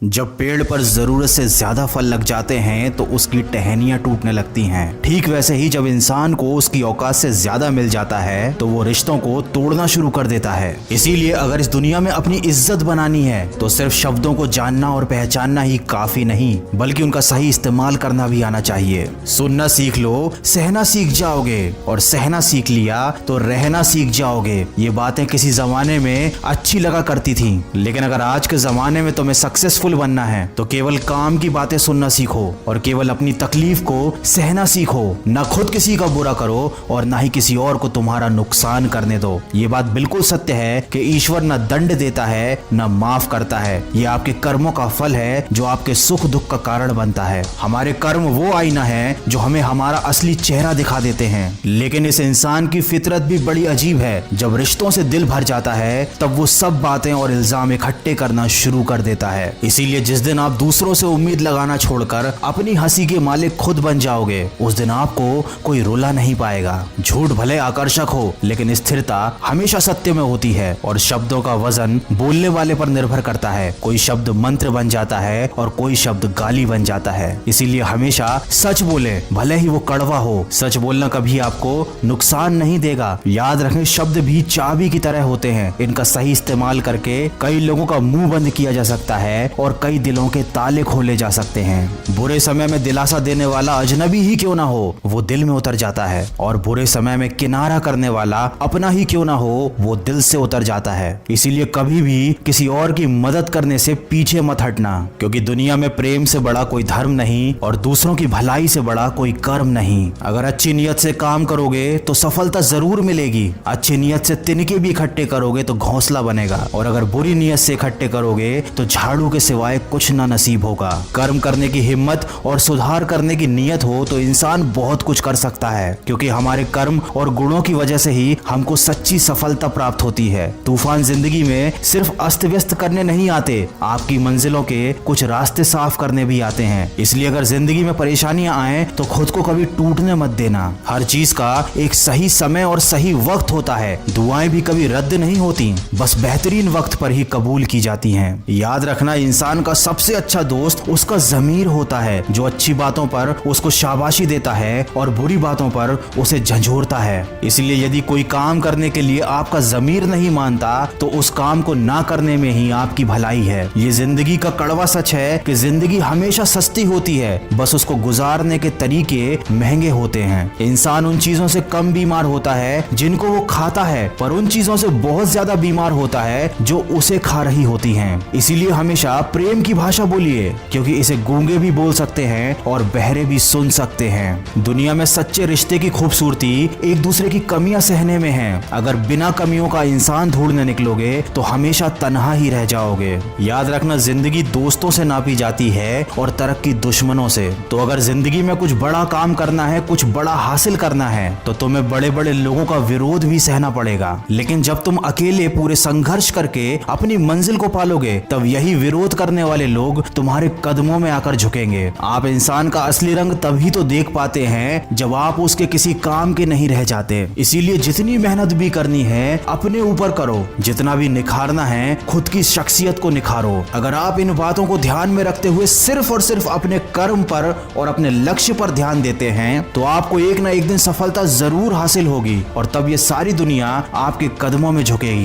जब पेड़ पर जरूरत से ज्यादा फल लग जाते हैं तो उसकी टहनियां टूटने लगती हैं। ठीक वैसे ही जब इंसान को उसकी औकात से ज्यादा मिल जाता है तो वो रिश्तों को तोड़ना शुरू कर देता है। इसीलिए अगर इस दुनिया में अपनी इज्जत बनानी है तो सिर्फ शब्दों को जानना और पहचानना ही काफी नहीं, बल्कि उनका सही इस्तेमाल करना भी आना चाहिए। सुनना सीख लो, सहना सीख जाओगे, और सहना सीख लिया तो रहना सीख जाओगे। ये बातें किसी जमाने में अच्छी लगा करती थी, लेकिन अगर आज के जमाने में तुम्हें सक्सेसफुल बनना है तो केवल काम की बातें सुनना सीखो और केवल अपनी तकलीफ को सहना सीखो। न खुद किसी का बुरा करो और न ही किसी और को तुम्हारा नुकसान करने दो। ये बात बिल्कुल सत्य है कि ईश्वर न दंड देता है न माफ करता है। ये आपके कर्मों का फल है जो आपके सुख दुख का कारण बनता है। हमारे कर्म वो आईना है जो हमें हमारा असली चेहरा दिखा देते हैं। लेकिन इस इंसान की फितरत भी बड़ी अजीब है। जब रिश्तों से दिल भर जाता है तब वो सब बातें और इल्जाम इकट्ठे करना शुरू कर देता है। इसीलिए जिस दिन आप दूसरों से उम्मीद लगाना छोड़कर अपनी हंसी के मालिक खुद बन जाओगे, उस दिन आपको कोई रुला नहीं पाएगा। झूठ भले आकर्षक हो, लेकिन स्थिरता हमेशा सत्य में होती है और शब्दों का वजन बोलने वाले पर निर्भर करता है। कोई शब्द मंत्र बन जाता है और कोई शब्द गाली बन जाता है। इसीलिए हमेशा सच बोले, भले ही वो कड़वा हो। सच बोलना कभी आपको नुकसान नहीं देगा। याद रखें, शब्द भी चाबी की तरह होते हैं। इनका सही इस्तेमाल करके कई लोगों का मुंह बंद किया जा सकता है और कई दिलों के ताले खोले जा सकते हैं। बुरे समय में दिलासा देने वाला अजनबी ही क्यों ना हो, वो दिल में उतर जाता है, और बुरे समय में किनारा करने वाला अपना ही क्यों ना हो, वो दिल से उतर जाता है। इसीलिए कभी भी किसी और की मदद करने से पीछे मत हटना, क्योंकि दुनिया में प्रेम से बड़ा कोई धर्म नहीं और दूसरों की भलाई से बड़ा कोई कर्म नहीं। अगर अच्छी नियत से काम करोगे तो सफलता जरूर मिलेगी। अच्छी नियत से तिनके भी इकट्ठे करोगे तो घोंसला बनेगा, और अगर बुरी नियत से इकट्ठे करोगे तो झाड़ू के सिवाय कुछ ना नसीब होगा। कर्म करने की हिम्मत और सुधार करने की नियत हो तो इंसान बहुत कुछ कर सकता है, क्योंकि हमारे कर्म और गुणों की वजह से ही हमको सच्ची सफलता प्राप्त होती है। तूफान जिंदगी में सिर्फ अस्त व्यस्त करने नहीं आते, आपकी मंजिलों के कुछ रास्ते साफ करने भी आते हैं। इसलिए अगर जिंदगी में परेशानियां आए तो खुद को कभी टूटने मत देना। हर चीज का एक सही समय और सही वक्त होता है। दुआएं भी कभी रद्द नहीं होती, बस बेहतरीन वक्त पर ही कबूल की जाती हैं। याद रखना, इंसान का सबसे अच्छा दोस्त उसका ज़मीर होता है, जो अच्छी बातों पर उसको शाबाशी देता है और बुरी बातों पर उसे झंझोरता है। इसलिए यदि कोई काम करने के लिए आपका ज़मीर नहीं मानता तो उस काम को ना करने में ही आपकी भलाई है। ये जिंदगी का कड़वा सच है कि जिंदगी हमेशा सस्ती होती है, बस उसको गुजारने के तरीके महंगे होते हैं। इंसान उन चीजों से कम बीमार होता है जिनको वो खाता है, पर उन चीजों से बहुत ज्यादा बीमार होता है जो उसे खा रही होती हैं। इसीलिए हमेशा प्रेम की भाषा बोलिए, क्योंकि इसे गूंगे भी बोल सकते हैं और बहरे भी सुन सकते हैं। दुनिया में सच्चे रिश्ते की खूबसूरती एक दूसरे की कमियां सहने में है। अगर बिना कमियों का इंसान ढूंढने निकलोगे तो हमेशा तन्हा ही रह जाओगे। याद रखना, जिंदगी दोस्तों से नापी जाती है और तरक्की दुश्मनों से। तो अगर जिंदगी में कुछ बड़ा काम करना है, कुछ बड़ा हासिल करना है, तो तुम्हें बड़े बड़े लोगों का विरोध भी सहना पड़ेगा। लेकिन जब तुम अकेले पूरे संघर्ष करके अपनी मंजिल को पालोगे, तब यही विरोध करने वाले लोग तुम्हारे कदमों में आकर झुकेंगे। आप इंसान का असली रंग तभी तो देख पाते हैं जब आप उसके किसी काम के नहीं रह जाते। इसीलिए जितनी मेहनत भी करनी है अपने ऊपर करो, जितना भी निखारना है खुद की शख्सियत को निखारो। अगर आप इन बातों को ध्यान में रखते हुए सिर्फ और सिर्फ अपने कर्म पर और अपने लक्ष्य पर ध्यान देते हैं तो आपको एक ना एक दिन सफलता जरूर हासिल होगी, और तब ये सारी दुनिया आपके कदमों में झुकेगी।